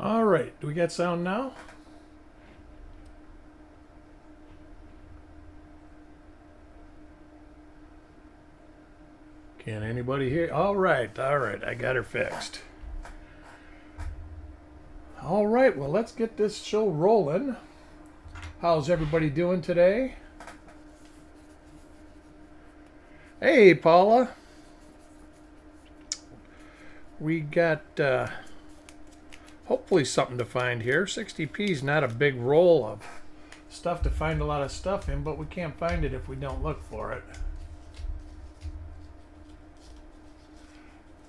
All right, do we got sound now? Can anybody hear? All right, I got her fixed. All right, well, let's get this show rolling. How's everybody doing today? Hey, Paula. We got hopefully something to find here. 60p is not a big roll of stuff to find a lot of stuff in, but we can't find it if we don't look for it.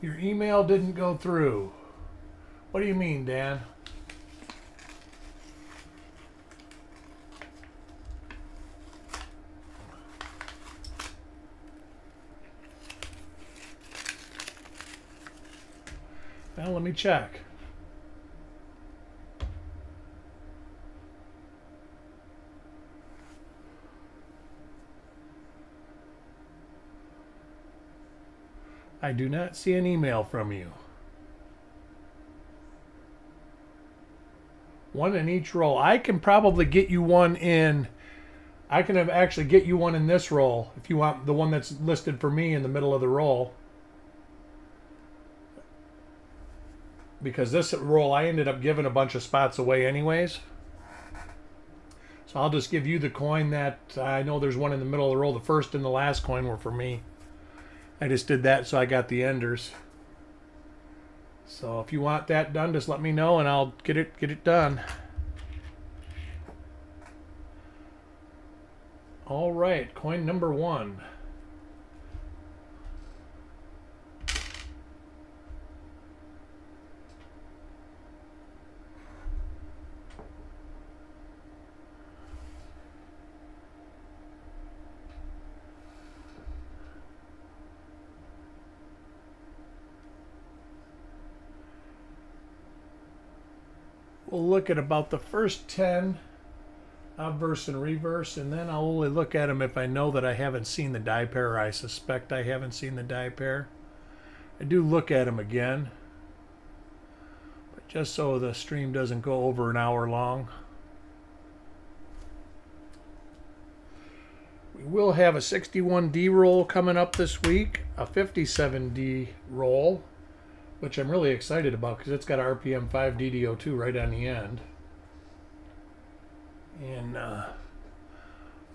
Your email didn't go through. What do you mean, Dan? Well, let me check. I do not see an email from you. One in each roll. I can probably get you one in. I can actually get you one in this roll if you want the one that's listed for me in the middle of the roll. Because this roll I ended up giving a bunch of spots away anyways. So I'll just give you the coin that I know there's one in the middle of the roll. The first and the last coin were for me. I just did that so I got the enders. So if you want that done, just let me know and I'll get it done. All right, coin number 1. We'll look at about the first 10 obverse and reverse, and then I'll only look at them if I know that I haven't seen the die pair, or I suspect I haven't seen the die pair. I do look at them again, but just so the stream doesn't go over an hour long. We will have a 61D roll coming up this week, a 57D roll, which I'm really excited about because it's got RPM 5 DDO2 right on the end. And a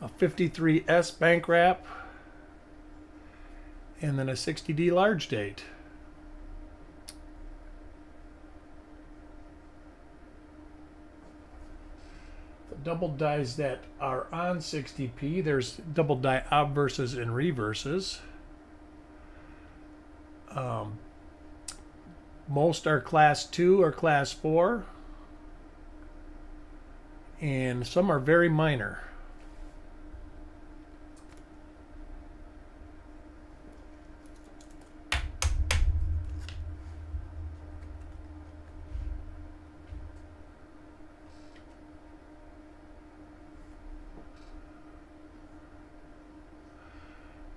53S bank wrap. And then a 60D large date. The double dies that are on 60p, there's double die obverses and reverses. Most are class 2 or class 4, and some are very minor.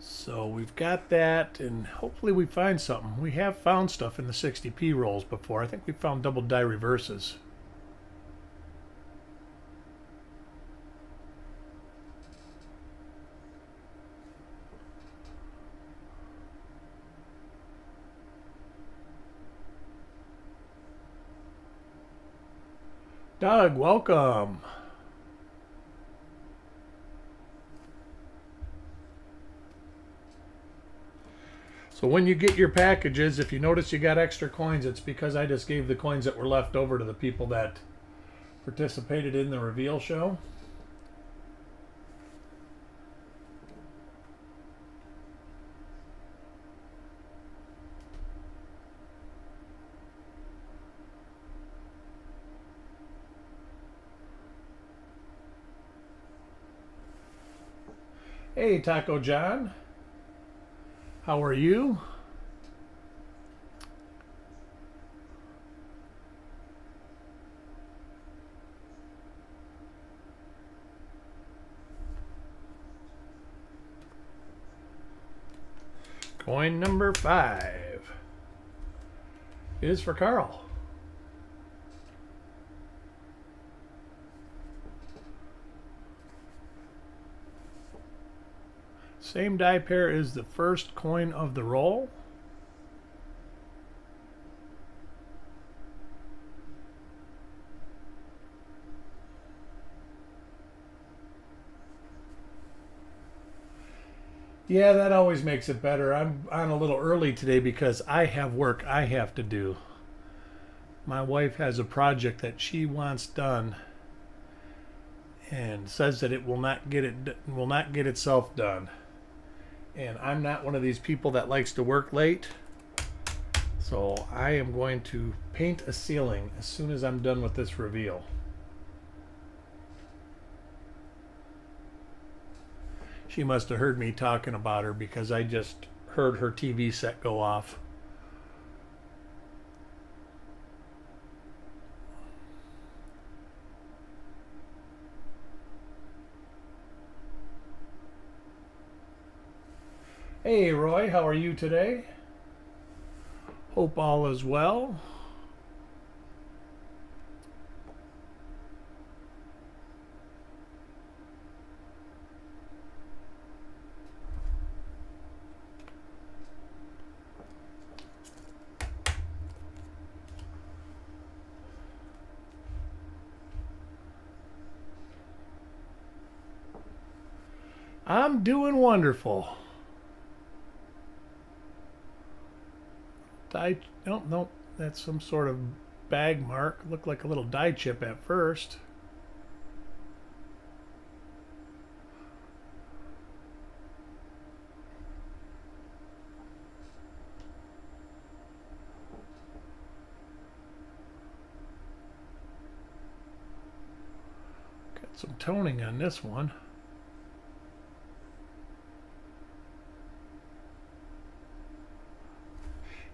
So we've got that, and hopefully we find something. We have found stuff in the 60p rolls before. I think we found double die reverses. Doug, welcome. So when you get your packages, if you notice you got extra coins, it's because I just gave the coins that were left over to the people that participated in the reveal show. Hey, Taco John. How are you? Coin number 5 is for Carl. Same die pair as the first coin of the roll. Yeah, that always makes it better. I'm on a little early today because I have work I have to do. My wife has a project that she wants done and says that it will not get itself done. And I'm not one of these people that likes to work late. So I am going to paint a ceiling as soon as I'm done with this reveal. She must have heard me talking about her because I just heard her TV set go off. Hey Roy, how are you today? Hope all is well. I'm doing wonderful. Nope, that's some sort of bag mark. Looked like a little die chip at first. Got some toning on this one.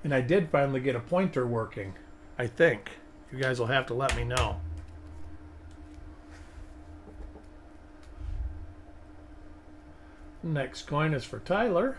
And I did finally get a pointer working, I think. You guys will have to let me know. Next coin is for Tyler.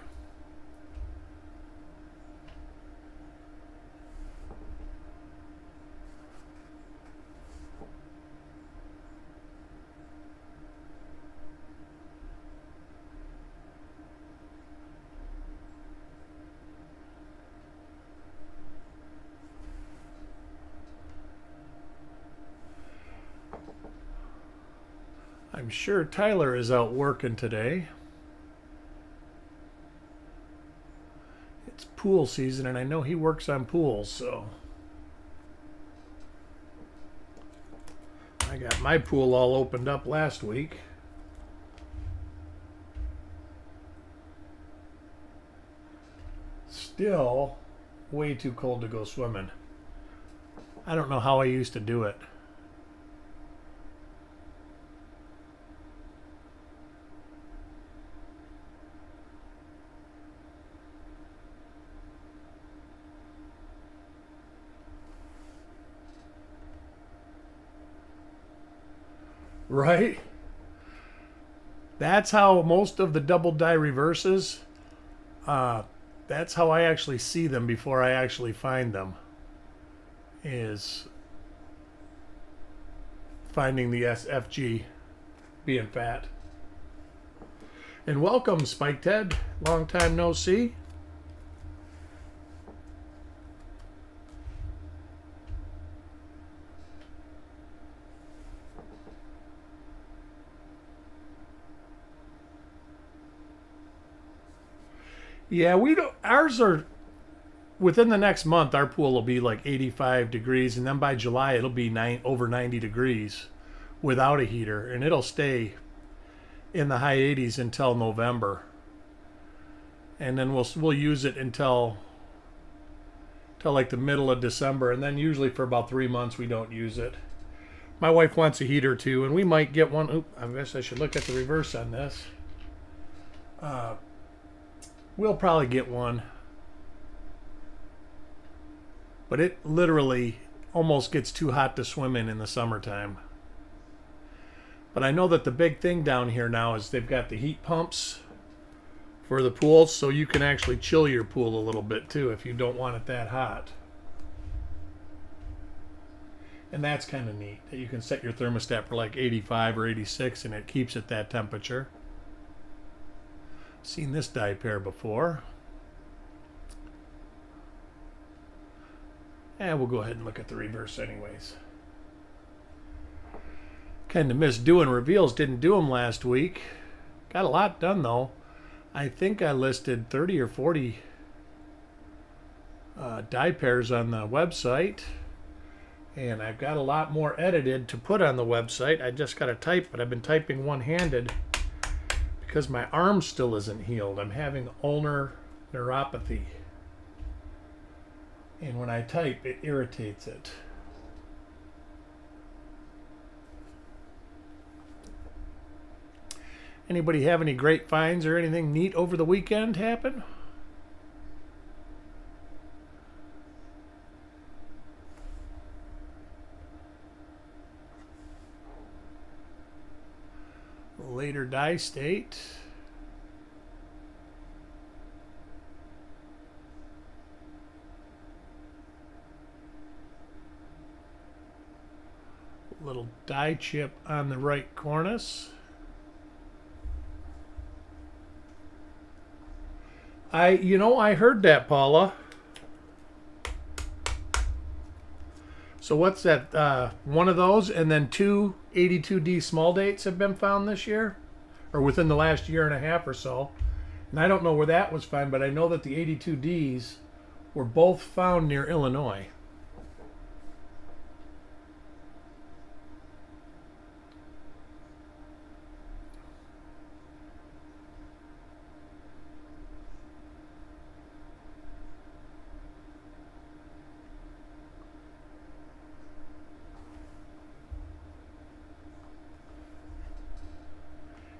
I'm sure Tyler is out working today. It's pool season and I know he works on pools, so I got my pool all opened up last week. Still way too cold to go swimming. I don't know how I used to do it. Right? That's how most of the double die reverses, that's how I actually see them before I actually find them, is finding the SFG being fat. And welcome, Spike Ted. Long time no see. Yeah, we don't. Ours are within the next month. Our pool will be like 85 degrees, and then by July it'll be over 90 degrees without a heater, and it'll stay in the high 80s until November, and then we'll use it until like the middle of December, and then usually for about 3 months we don't use it. My wife wants a heater too, and we might get one. Oop, I guess I should look at the reverse on this. We'll probably get one. But it literally almost gets too hot to swim in the summertime. But I know that the big thing down here now is they've got the heat pumps for the pools, so you can actually chill your pool a little bit too if you don't want it that hot. And that's kind of neat that you can set your thermostat for like 85 or 86 and it keeps it that temperature. Seen this dye pair before. And we'll go ahead and look at the reverse anyways. Kind of missed doing reveals. Didn't do them last week. Got a lot done though. I think I listed 30 or 40 dye pairs on the website. And I've got a lot more edited to put on the website. I just got to type, but I've been typing one-handed because my arm still isn't healed. I'm having ulnar neuropathy. And when I type, it irritates it. Anybody have any great finds or anything neat over the weekend happen? Later dye state. Little dye chip on the right cornice. I heard that, Paula. So what's that? One of those, and then two 82D small dates have been found this year, or within the last year and a half or so. And I don't know where that was found, but I know that the 82Ds were both found near Illinois.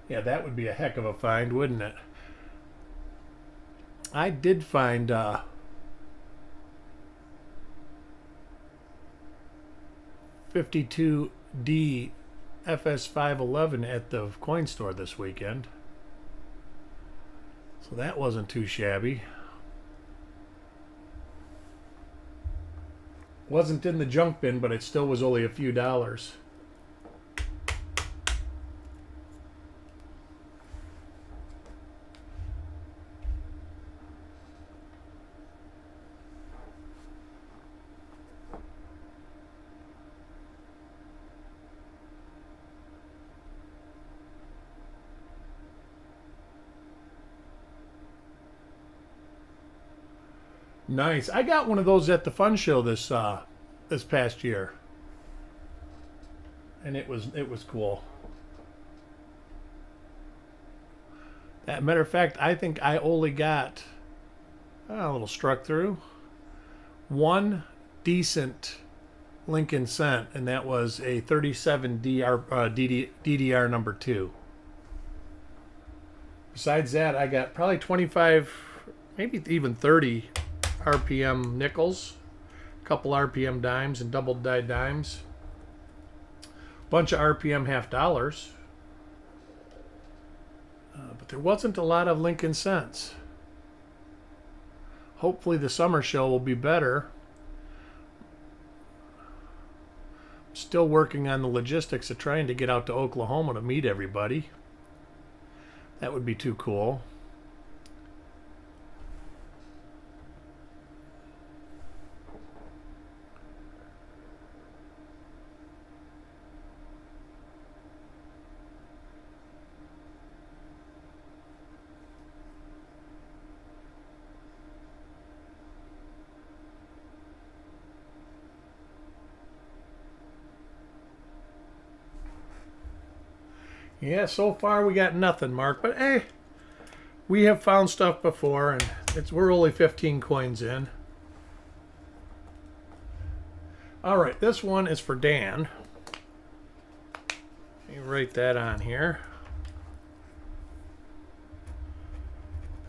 Yeah, that would be a heck of a find, wouldn't it? I did find 52D FS511 at the coin store this weekend. So that wasn't too shabby. Wasn't in the junk bin, but it still was only a few dollars. Nice. I got one of those at the fun show this past year, and it was cool. As a matter of fact, I think I only got a little struck through one decent Lincoln cent, and that was a 37 DDR number 2. Besides that, I got probably 25, maybe even 30 RPM nickels, a couple RPM dimes and double dyed dimes, bunch of RPM half dollars, but there wasn't a lot of Lincoln cents. Hopefully the summer show will be better. I'm still working on the logistics of trying to get out to Oklahoma to meet everybody. That would be too cool. Yeah, so far we got nothing, Mark. But hey, we have found stuff before, and we're only 15 coins in. All right, this one is for Dan. Let me write that on here.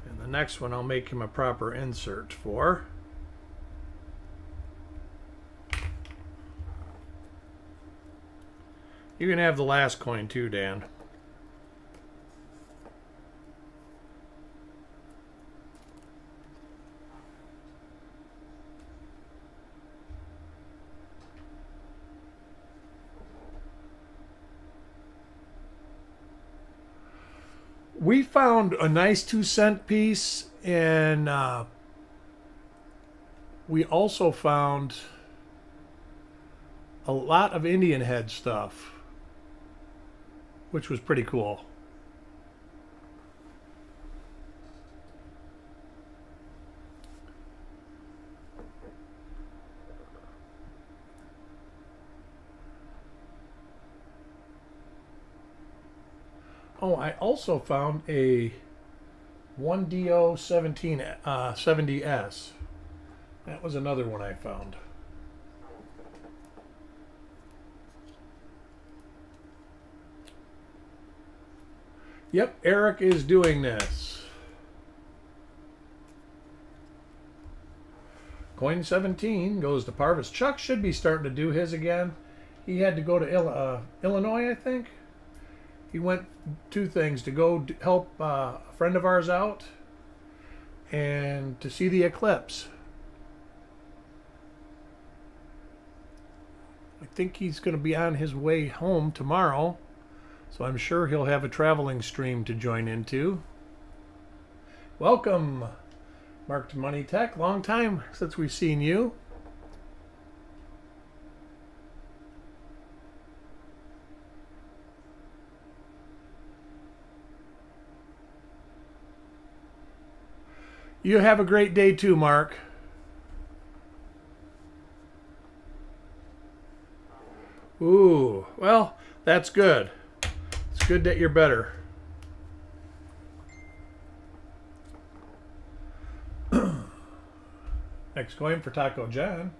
And the next one I'll make him a proper insert for. You can have the last coin too, Dan. We found a nice 2-cent piece, and we also found a lot of Indian head stuff, which was pretty cool. Oh, I also found a 1DO 70S. That was another one I found. Yep, Eric is doing this. Coin 17 goes to Parvis. Chuck should be starting to do his again. He had to go to Illinois, I think. He went 2 things: to go help a friend of ours out and to see the eclipse. I think he's going to be on his way home tomorrow, so I'm sure he'll have a traveling stream to join into. Welcome, Mark to Money Tech. Long time since we've seen you. You have a great day too, Mark. Ooh, well, that's good. It's good that you're better. Next coin for Taco John.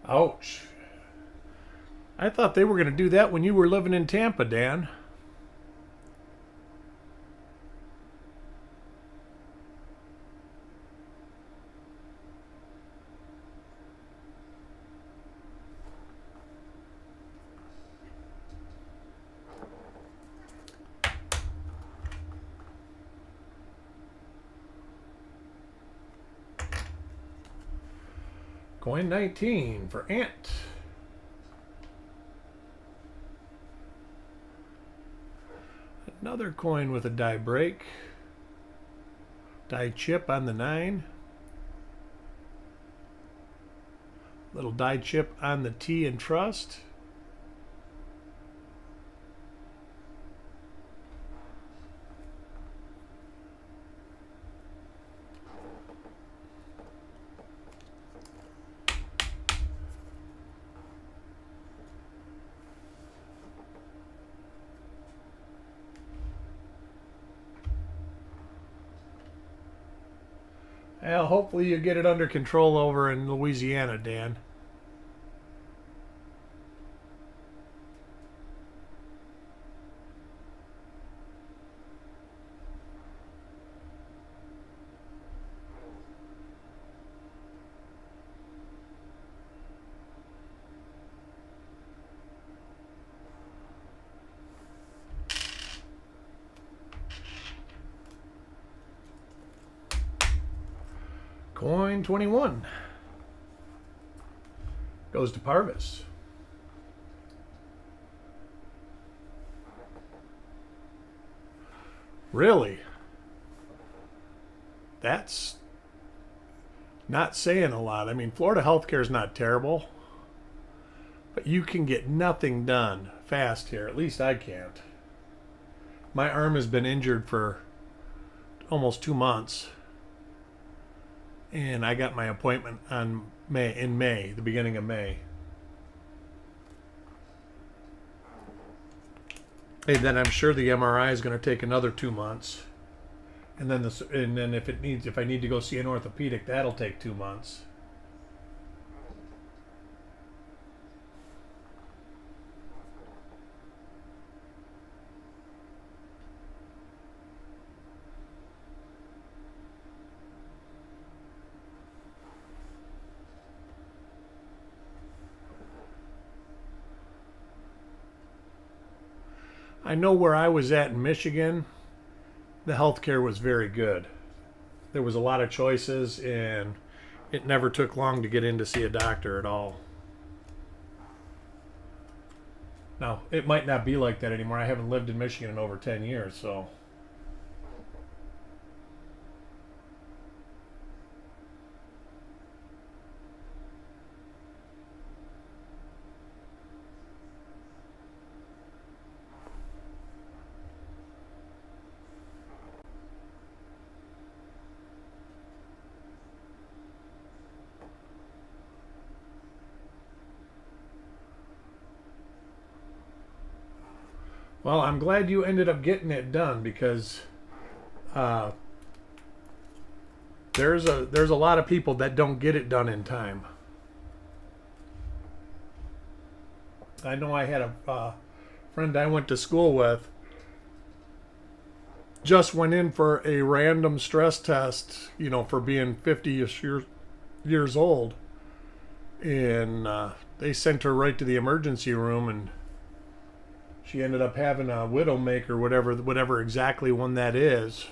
Ouch. I thought they were going to do that when you were living in Tampa, Dan. Coin 19 for Ant. Another coin with a die break. Die chip on the 9. Little die chip on the T and Trust. Well, hopefully you get it under control over in Louisiana, Dan. Coin 21 goes to Parvis. Really? That's not saying a lot. I mean, Florida healthcare is not terrible, but you can get nothing done fast here. At least I can't. My arm has been injured for almost 2 months. And I got my appointment in May, the beginning of May. And then I'm sure the MRI is going to take another 2 months. And then if I need to go see an orthopedic, that'll take 2 months. I know where I was at in Michigan, the healthcare was very good. There was a lot of choices, and it never took long to get in to see a doctor at all. Now, it might not be like that anymore. I haven't lived in Michigan in over 10 years, so. Well, I'm glad you ended up getting it done because uh, there's a lot of people that don't get it done in time. I know I had a friend I went to school with just went in for a random stress test, for being 50-ish years old, and they sent her right to the emergency room, and she ended up having a widowmaker, whatever exactly one that is,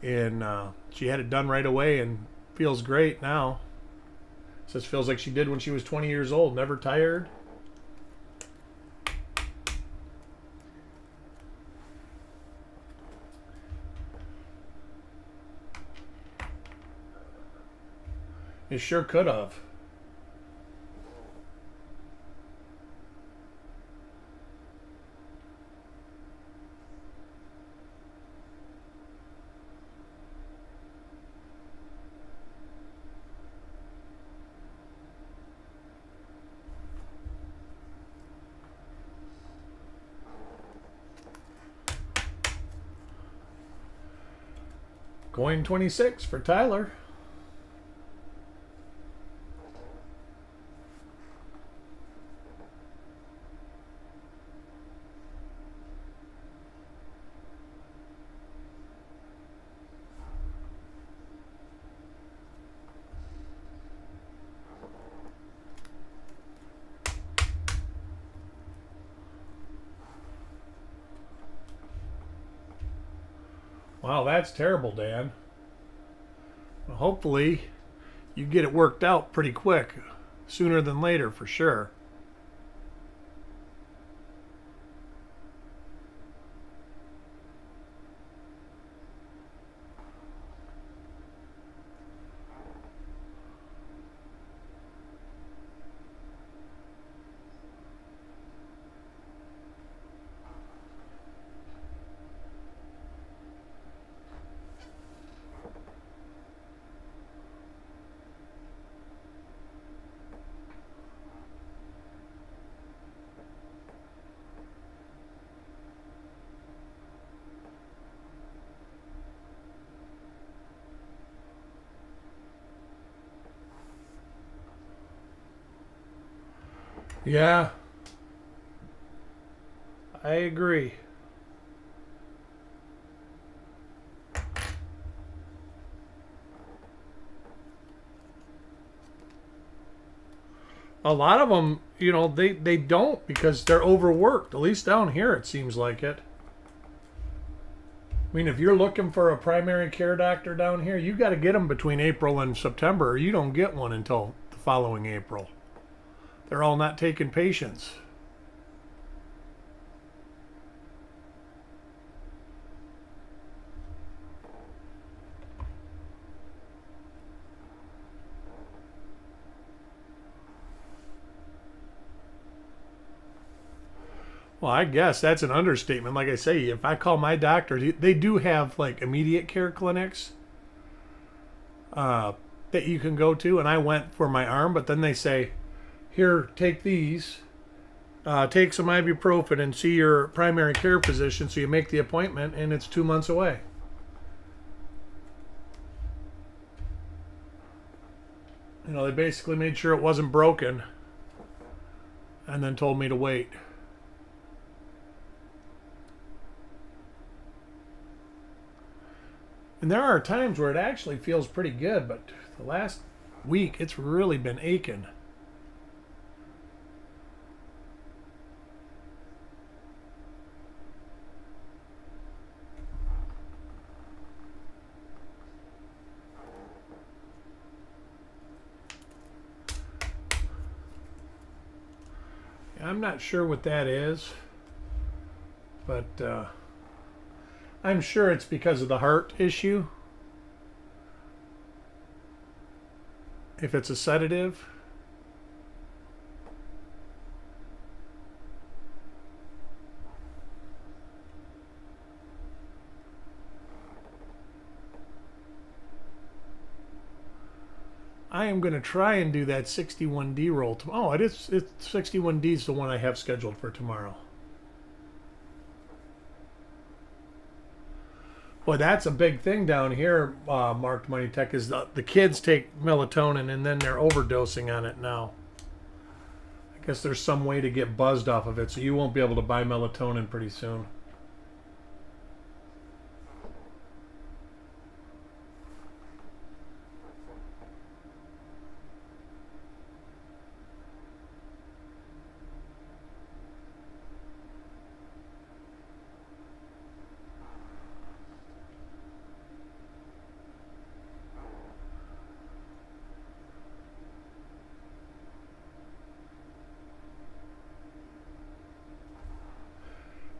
and she had it done right away and feels great now. Says feels like she did when she was 20 years old, never tired. It sure could have. Going 26 for Tyler. Wow, that's terrible, Dan. Well, hopefully you get it worked out pretty quick, sooner than later for sure. Yeah, I agree. A lot of them, they don't because they're overworked. At least down here, it seems like it. I mean, if you're looking for a primary care doctor down here, you got to get them between April and September, or you don't get one until the following April. They're all not taking patients. Well, I guess that's an understatement. Like I say, if I call my doctor, they do have like immediate care clinics that you can go to. And I went for my arm, but then they say, here, take these, take some ibuprofen and see your primary care physician. So you make the appointment and it's 2 months away. They basically made sure it wasn't broken and then told me to wait. And there are times where it actually feels pretty good, but the last week it's really been aching. I'm not sure what that is, but I'm sure it's because of the heart issue. If it's a sedative. I am going to try and do that 61D roll. Oh, it's 61D is the one I have scheduled for tomorrow. Well, that's a big thing down here, Marked Money Tech, is the kids take melatonin and then they're overdosing on it now. I guess there's some way to get buzzed off of it, so you won't be able to buy melatonin pretty soon.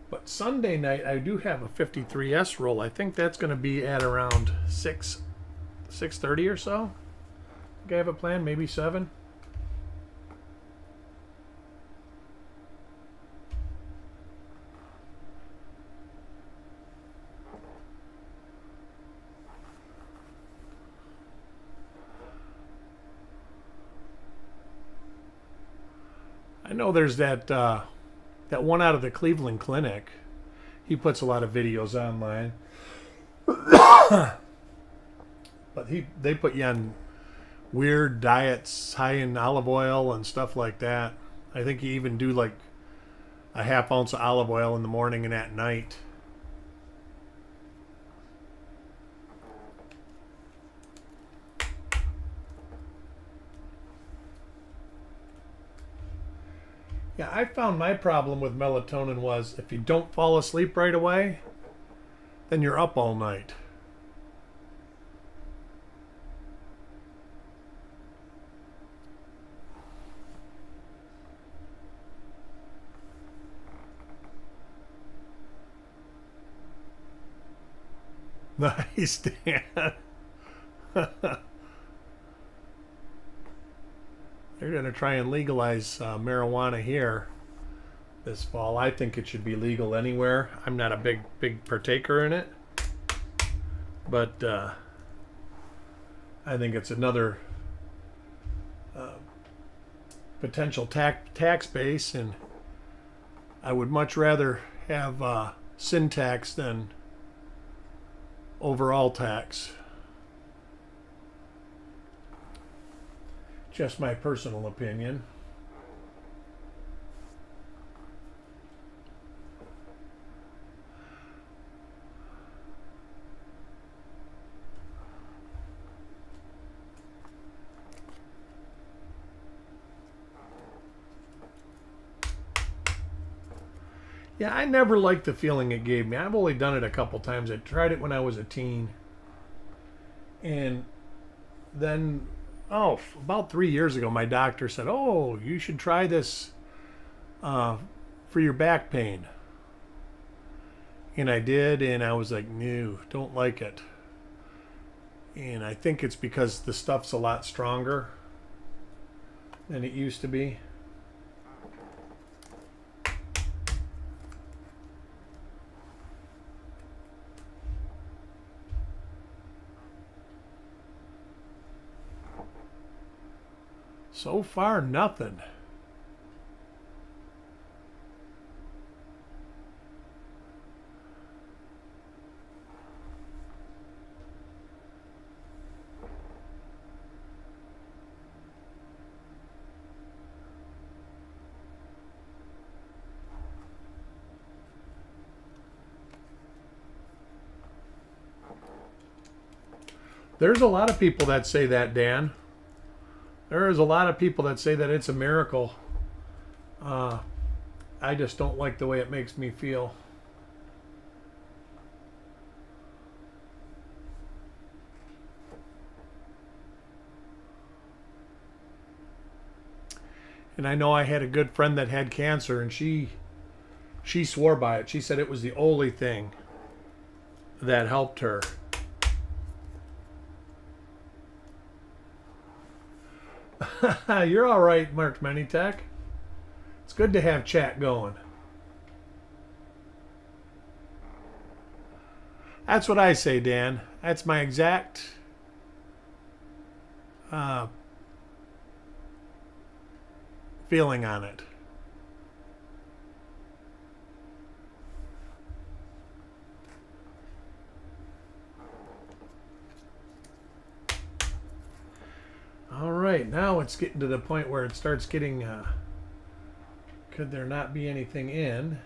But Sunday night, I do have a 53S roll. I think that's going to be at around 6:30 or so. I think I have a plan, maybe 7. I know there's that one out of the Cleveland Clinic. He puts a lot of videos online. But they put you on weird diets high in olive oil and stuff like that. I think you even do like a half ounce of olive oil in the morning and at night. Yeah, I found my problem with melatonin was if you don't fall asleep right away, then you're up all night. Nice, Dan. They're going to try and legalize marijuana here this fall. I think it should be legal anywhere. I'm not a big partaker in it, but I think it's another potential tax base, and I would much rather have sin tax than overall tax. Just my personal opinion. Yeah, I never liked the feeling it gave me. I've only done it a couple times. I tried it when I was a teen. And then about 3 years ago, my doctor said, "Oh, you should try this for your back pain." And I did, and I was like, "No, don't like it." And I think it's because the stuff's a lot stronger than it used to be. So far, nothing. There's a lot of people that say that, Dan. There's a lot of people that say that it's a miracle. I just don't like the way it makes me feel. And I know I had a good friend that had cancer, and she swore by it. She said it was the only thing that helped her. You're all right, Mark Menitech. It's good to have chat going. That's what I say, Dan. That's my exact feeling on it. All right, now it's getting to the point where it starts getting, could there not be anything in?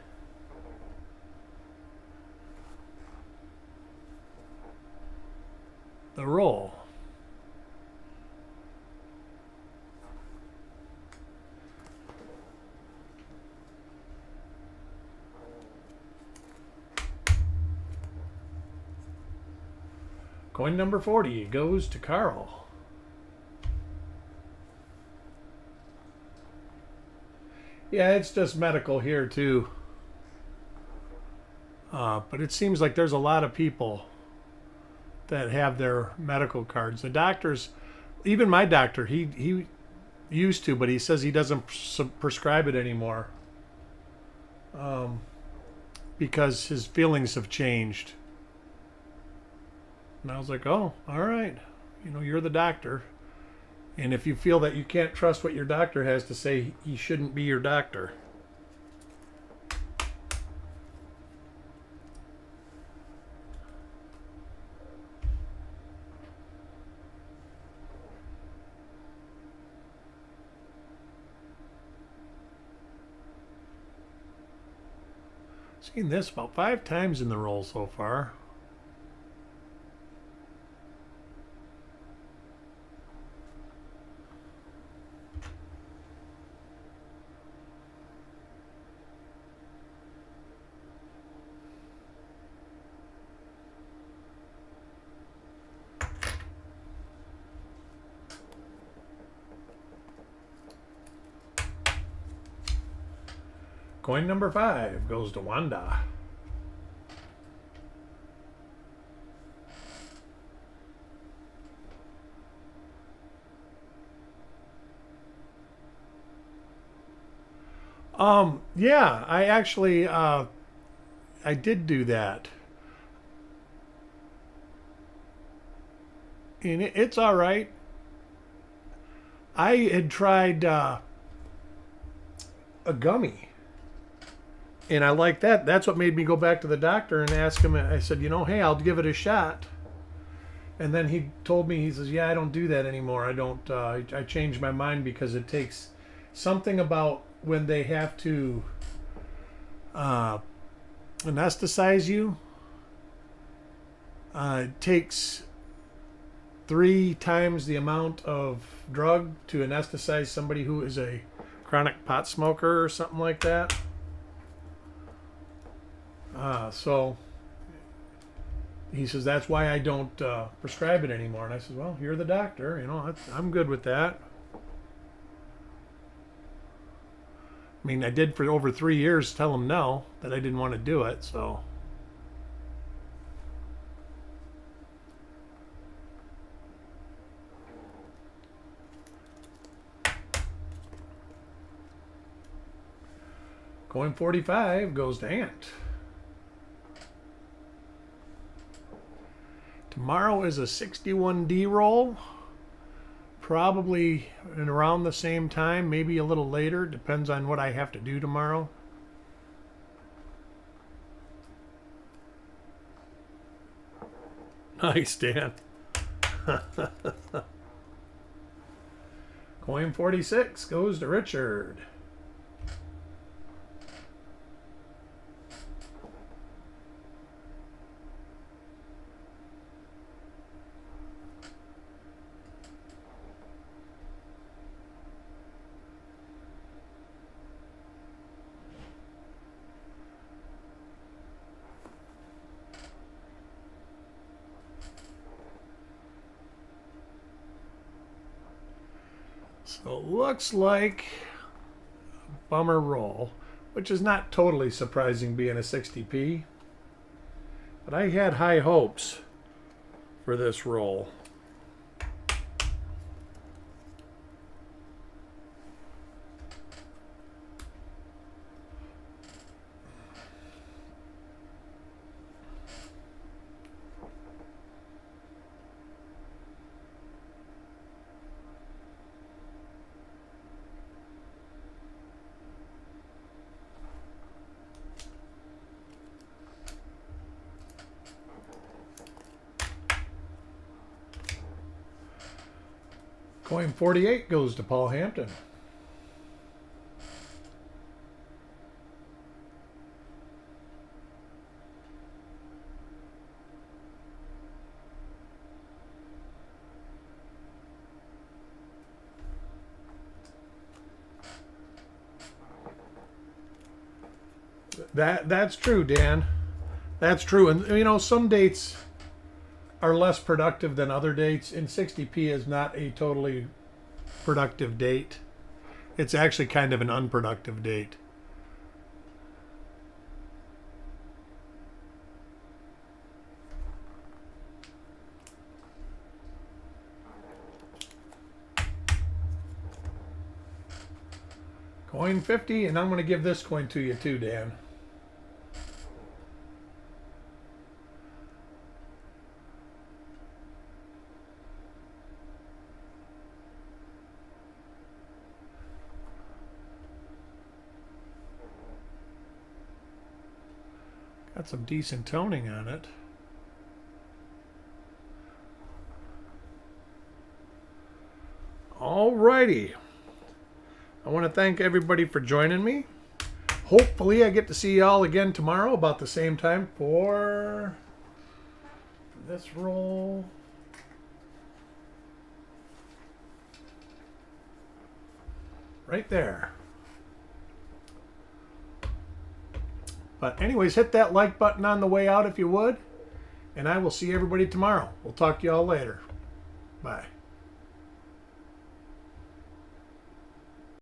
The roll. Coin number 40 goes to Carl. Yeah, it's just medical here too. But it seems like there's a lot of people that have their medical cards. The doctors, even my doctor, he used to, but he says he doesn't prescribe it anymore because his feelings have changed. And I was like, oh, all right. You know, you're the doctor. And if you feel that you can't trust what your doctor has to say, he shouldn't be your doctor. Seen this about 5 times in the roll so far. Coin number 5 goes to Wanda. Yeah, I actually, I did do that. And it's all right. I had tried a gummy. And I like that. That's what made me go back to the doctor and ask him. I said, you know, hey, I'll give it a shot. And then he told me, he says, yeah, I don't do that anymore. I don't, I changed my mind because it takes something about when they have to anesthetize you. It takes 3 times the amount of drug to anesthetize somebody who is a chronic pot smoker or something like that. So he says, that's why I don't prescribe it anymore. And I said, well, you're the doctor. You know, I'm good with that. I mean, I did for over 3 years tell him no, that I didn't want to do it. So coin 45 goes to Ant. Tomorrow is a 61D roll. Probably in around the same time, maybe a little later. Depends on what I have to do tomorrow. Nice, Dan. Coin 46 goes to Richard. So it looks like bummer roll, which is not totally surprising being a 60p. But I had high hopes for this roll. Coin 48 goes to Paul Hampton. That's true, Dan. That's true. And you know, some dates are less productive than other dates, and 60p is not a totally productive date. It's actually kind of an unproductive date. Coin 50, and I'm going to give this coin to you too, Dan. Got some decent toning on it. Alrighty. I want to thank everybody for joining me. Hopefully I get to see y'all again tomorrow about the same time for this roll. Right there. But anyways, hit that like button on the way out if you would. And I will see everybody tomorrow. We'll talk to y'all later. Bye.